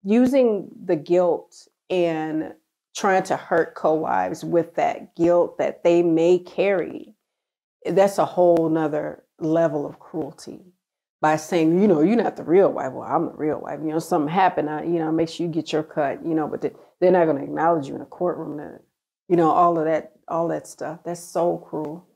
using the guilt and trying to hurt co-wives with that guilt that they may carry, that's a whole nother level of cruelty. By saying, you know, you're not the real wife. Well, I'm the real wife. You know, something happened, you know, make sure you get your cut, you know, but they're not going to acknowledge you in a courtroom. You know, all that stuff. That's so cruel.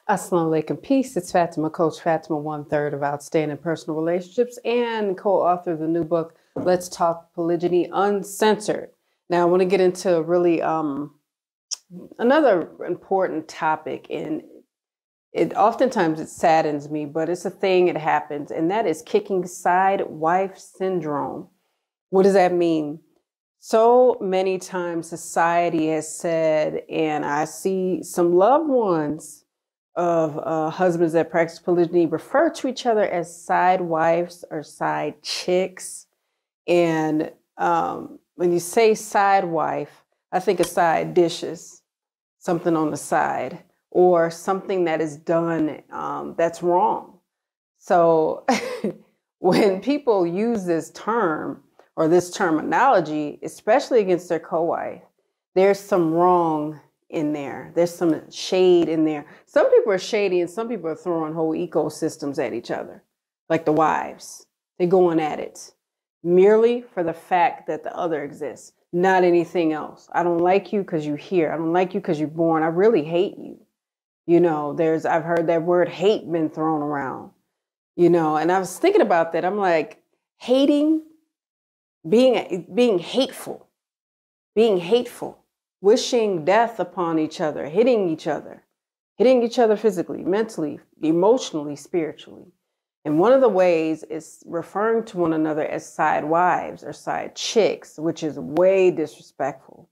Assalamu alaikum, peace. It's Fatimah, Coach Fatimah, 1/3 of Outstanding Personal Relationships and co-author of the new book, Let's Talk Polygyny Uncensored. Now I want to get into really another important topic, and oftentimes it saddens me, but it's a thing, it happens, and that is kicking side wife syndrome. What does that mean? So many times society has said, and I see some loved ones of husbands that practice polygyny refer to each other as side wives or side chicks. And when you say side wife, I think of side dishes, something on the side, or something that is done that's wrong. So when people use this term or this terminology, especially against their co-wife, there's some wrong in there. There's some shade in there. Some people are shady and some people are throwing whole ecosystems at each other, like the wives. They're going at it merely for the fact that the other exists, not anything else. I don't like you because you're here. I don't like you because you're born. I really hate you. You know, I've heard that word hate been thrown around, you know, and I was thinking about that. I'm like, hating, being hateful, wishing death upon each other, hitting each other physically, mentally, emotionally, spiritually. And one of the ways is referring to one another as side wives or side chicks, which is way disrespectful.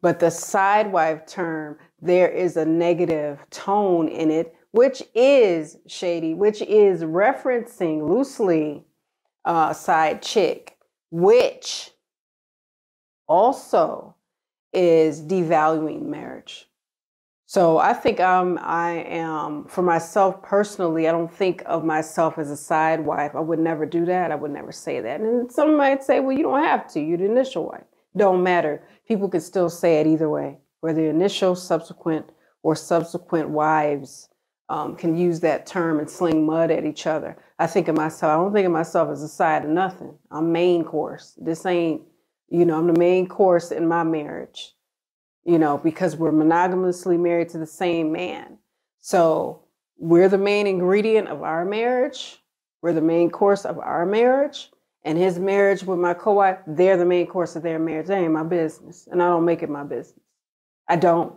But the side wife term, there is a negative tone in it, which is shady, which is referencing loosely side chick, which also is devaluing marriage. So I think I am, for myself personally, I don't think of myself as a side wife. I would never do that. I would never say that. And some might say, well, you don't have to. You're the initial wife. Don't matter. People can still say it either way, whether initial, subsequent, or subsequent wives can use that term and sling mud at each other. I think of myself, I don't think of myself as a side of nothing. I'm main course. This ain't, you know, I'm the main course in my marriage, you know, because we're monogamously married to the same man. So we're the main ingredient of our marriage. We're the main course of our marriage. And his marriage with my co-wife, they're the main course of their marriage. That ain't my business. And I don't make it my business. I don't.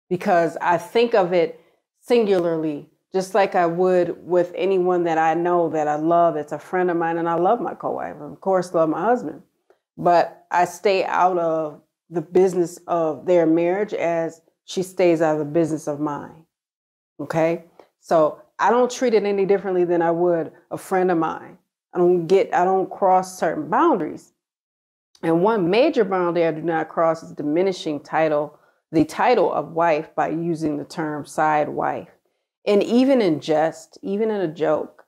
Because I think of it singularly, just like I would with anyone that I know that I love. It's a friend of mine, and I love my co-wife. Of course, love my husband. But I stay out of the business of their marriage as she stays out of the business of mine. Okay? So I don't treat it any differently than I would a friend of mine. I don't cross certain boundaries. And one major boundary I do not cross is diminishing the title of wife by using the term side wife. And even in jest, even in a joke,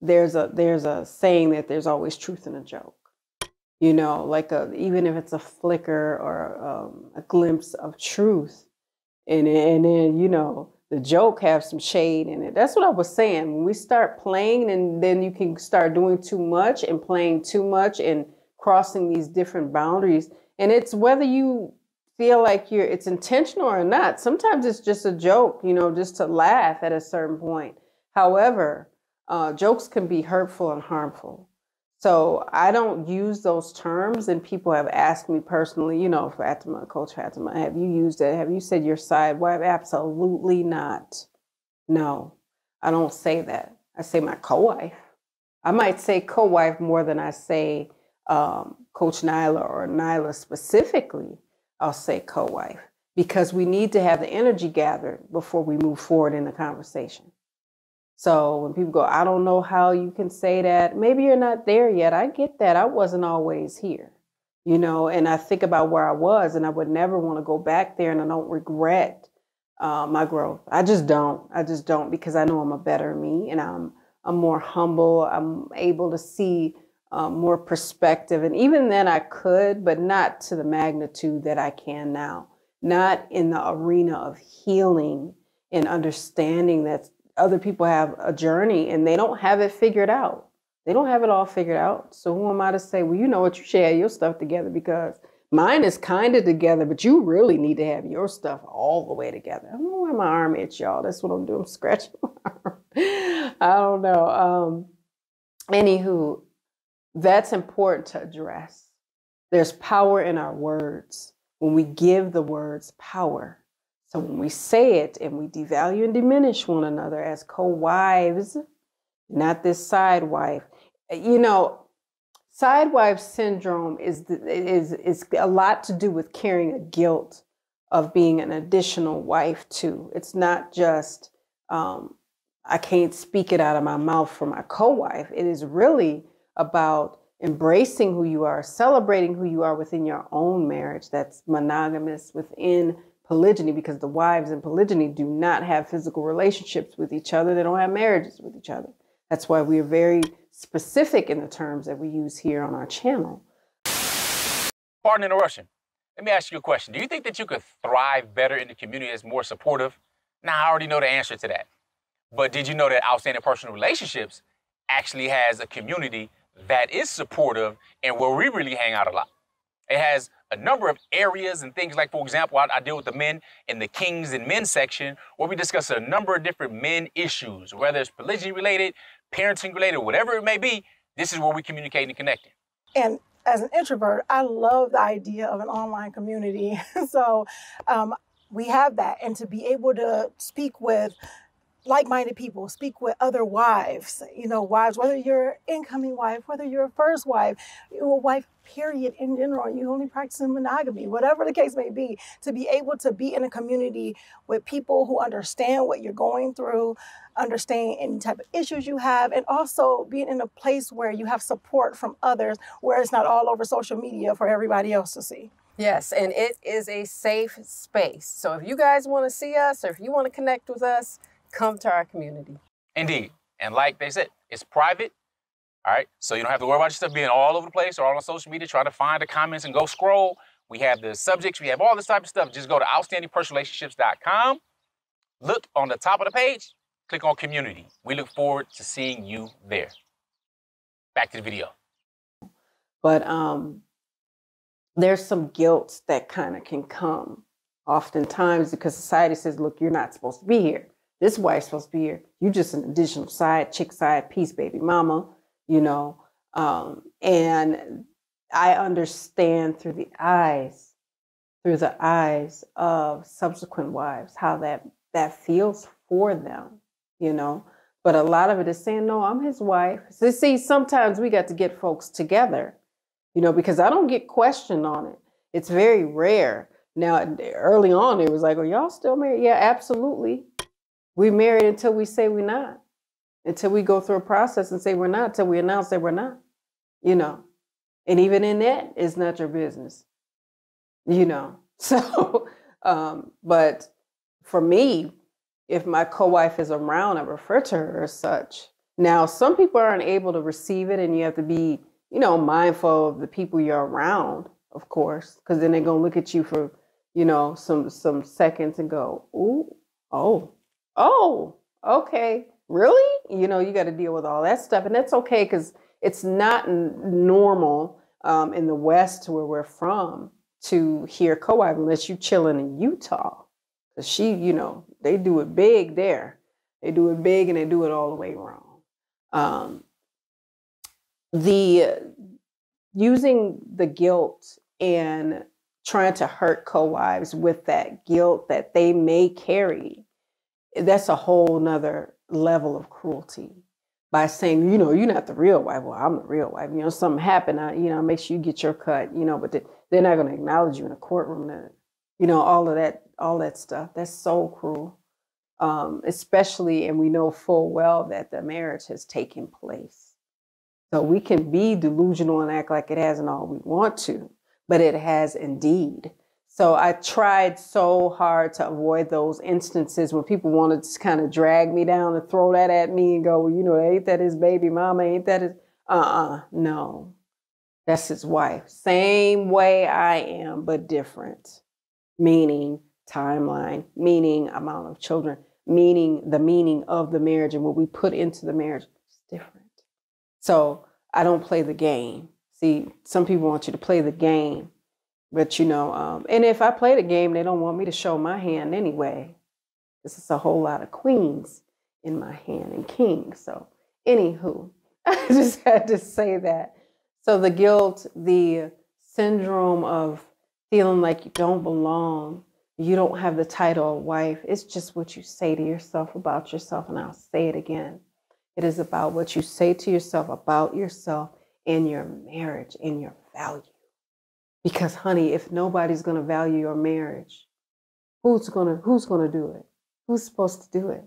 there's a saying that there's always truth in a joke. You know, like even if it's a flicker or a glimpse of truth, and then, you know, the joke has some shade in it. That's what I was saying. When we start playing, and then you can start doing too much and playing too much and crossing these different boundaries. And it's whether you feel like it's intentional or not. Sometimes it's just a joke, you know, just to laugh at a certain point. However, jokes can be hurtful and harmful. So I don't use those terms, and people have asked me personally, you know, Fatimah, Coach Fatimah, have you used it? Have you said your side wife? Absolutely not. No, I don't say that. I say my co-wife. I might say co-wife more than I say Coach Nyla or Nyla specifically. I'll say co-wife because we need to have the energy gathered before we move forward in the conversation. So when people go, I don't know how you can say that. Maybe you're not there yet. I get that. I wasn't always here, you know, and I think about where I was, and I would never want to go back there, and I don't regret my growth. I just don't because I know I'm a better me, and I'm more humble. I'm able to see more perspective. And even then I could, but not to the magnitude that I can now, not in the arena of healing and understanding that other people have a journey and they don't have it figured out. They don't have it all figured out. So who am I to say, well, you know what, you should have your stuff together because mine is kind of together, but you really need to have your stuff all the way together. I don't know where my arm is, y'all. That's what I'm doing. I'm scratching my arm. I don't know. Anywho, that's important to address. There's power in our words when we give the words power. So when we say it and we devalue and diminish one another as co-wives, not this side wife, you know, side wife syndrome is a lot to do with carrying a guilt of being an additional wife too. It's not just, I can't speak it out of my mouth for my co-wife. It is really about embracing who you are, celebrating who you are within your own marriage that's monogamous within polygyny, because the wives in polygyny do not have physical relationships with each other. They don't have marriages with each other. That's why we are very specific in the terms that we use here on our channel. Pardon interruption. Let me ask you a question. Do you think that you could thrive better in the community that's more supportive? Now, I already know the answer to that. But did you know that Outstanding Personal Relationships actually has a community that is supportive and where we really hang out a lot? It has a number of areas and things like, for example, I deal with the men in the Kings and Men section where we discuss a number of different men issues, whether it's polygyny related, parenting related, whatever it may be. This is where we communicate and connect. And as an introvert, I love the idea of an online community. So we have that. And to be able to speak with like-minded people, speak with other wives, you know, wives, whether you're incoming wife, whether you're a first wife, you're a wife, period, in general, you only practicing monogamy, whatever the case may be, to be able to be in a community with people who understand what you're going through, understand any type of issues you have, and also being in a place where you have support from others, where it's not all over social media for everybody else to see. Yes, and it is a safe space. So if you guys want to see us or if you want to connect with us, come to our community. Indeed. And like they said, it's private. All right. So you don't have to worry about your stuff being all over the place or all on social media, trying to find the comments and go scroll. We have the subjects. We have all this type of stuff. Just go to outstandingpersonalrelationships.com. Look on the top of the page. Click on community. We look forward to seeing you there. Back to the video. But there's some guilt that kind of can come oftentimes because society says, look, you're not supposed to be here. This wife's supposed to be here. You're just an additional side chick, side piece, baby mama, you know. And I understand through the eyes of subsequent wives how that feels for them, you know. But a lot of it is saying, no, I'm his wife. So see, sometimes we got to get folks together, you know, because I don't get questioned on it. It's very rare. Now, early on, it was like, oh, y'all still married? Yeah, absolutely. We married until we say we're not, until we go through a process and say we're not, until we announce that we're not, you know. And even in that, it's not your business, you know. So, but for me, if my co-wife is around, I refer to her as such. Now, some people aren't able to receive it, and you have to be, you know, mindful of the people you're around, of course, because then they're going to look at you for, you know, some seconds and go, ooh, oh, okay, really? You know, you got to deal with all that stuff. And that's okay because it's not normal in the West where we're from to hear co-wife unless you chilling in Utah. Because she, you know, they do it big there. They do it big and they do it all the way wrong. Using the guilt and trying to hurt co-wives with that guilt that they may carry, that's a whole nother level of cruelty. by saying, you know, you're not the real wife. Well, I'm the real wife. You know, something happened. You know, make sure you get your cut. You know, but they're not going to acknowledge you in a courtroom. You know, all that stuff. That's so cruel. Especially, and we know full well that the marriage has taken place. So we can be delusional and act like it hasn't all we want to, but it has indeed. So I tried so hard to avoid those instances when people wanted to kind of drag me down and throw that at me and go, well, you know, ain't that his baby mama? Ain't that his, no, that's his wife. Same way I am, but different. Meaning timeline, meaning amount of children, meaning the meaning of the marriage and what we put into the marriage is different. So I don't play the game. See, some people want you to play the game. But, you know, and if I play the game, they don't want me to show my hand anyway. This is a whole lot of queens in my hand and kings. So, anywho, I just had to say that. So the guilt, the syndrome of feeling like you don't belong, you don't have the title of wife, it's just what you say to yourself about yourself. And I'll say it again. It is about what you say to yourself about yourself and your marriage and your value. Because, honey, if nobody's going to value your marriage, who's going to do it? Who's supposed to do it?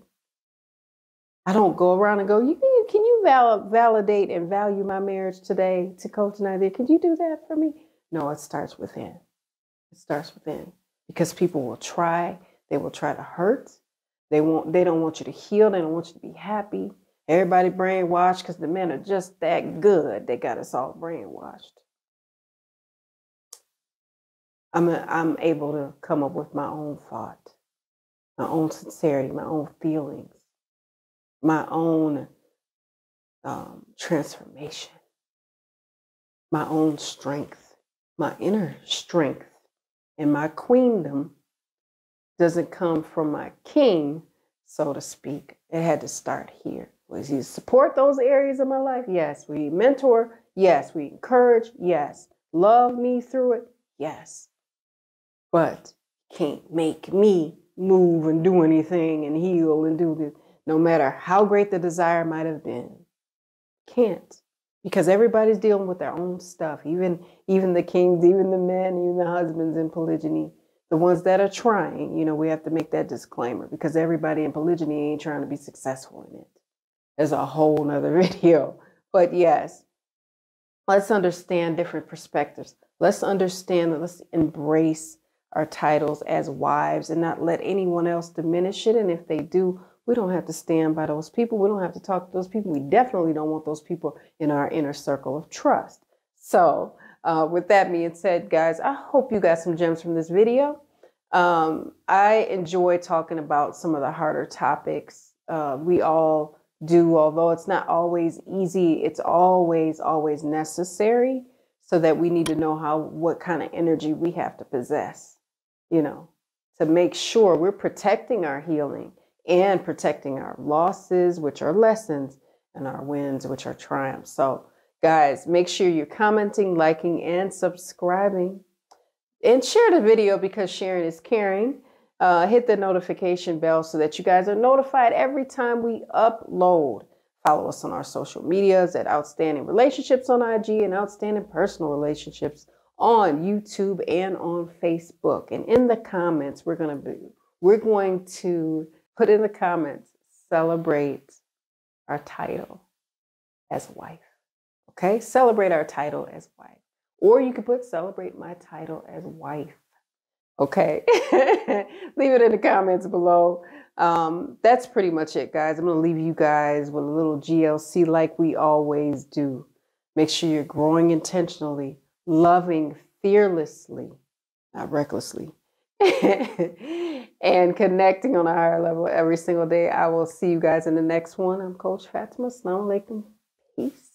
I don't go around and go, can you validate and value my marriage today to Coach Nazir? Could you do that for me? No, it starts within. It starts within. Because people will try. They will try to hurt. They don't want you to heal. They don't want you to be happy. Everybody brainwashed because the men are just that good. They got us all brainwashed. I'm able to come up with my own thought, my own sincerity, my own feelings, my own transformation, my own strength, my inner strength. And my queendom doesn't come from my king, so to speak. It had to start here. Was he support those areas of my life? Yes. We mentor? Yes. We encourage? Yes. Love me through it? Yes. But can't make me move and do anything and heal and do this, no matter how great the desire might have been. Can't. Because everybody's dealing with their own stuff. Even the kings, even the men, even the husbands in polygyny. The ones that are trying, you know, we have to make that disclaimer because everybody in polygyny ain't trying to be successful in it. There's a whole nother video. But yes, let's understand different perspectives. Let's understand that let's embrace our titles as wives and not let anyone else diminish it. And if they do, we don't have to stand by those people. We don't have to talk to those people. We definitely don't want those people in our inner circle of trust. So with that being said, guys, I hope you got some gems from this video. I enjoy talking about some of the harder topics. We all do, although it's not always easy, it's always necessary so that we need to know what kind of energy we have to possess. You know, to make sure we're protecting our healing and protecting our losses, which are lessons, and our wins, which are triumphs. So, guys, make sure you're commenting, liking, and subscribing. And share the video because sharing is caring. Hit the notification bell so that you guys are notified every time we upload. Follow us on our social medias at Outstanding Relationships on IG and Outstanding Personal Relationships on YouTube and on Facebook. And in the comments, we're going to put in the comments, celebrate our title as wife. Okay? Celebrate our title as wife. Or you could put celebrate my title as wife. Okay? Leave it in the comments below. That's pretty much it, guys. I'm going to leave you guys with a little GLC like we always do. Make sure you're growing intentionally, loving fearlessly, not recklessly, and connecting on a higher level every single day. I will see you guys in the next one. I'm Coach Fatimah. Assalamu alaikum. Peace.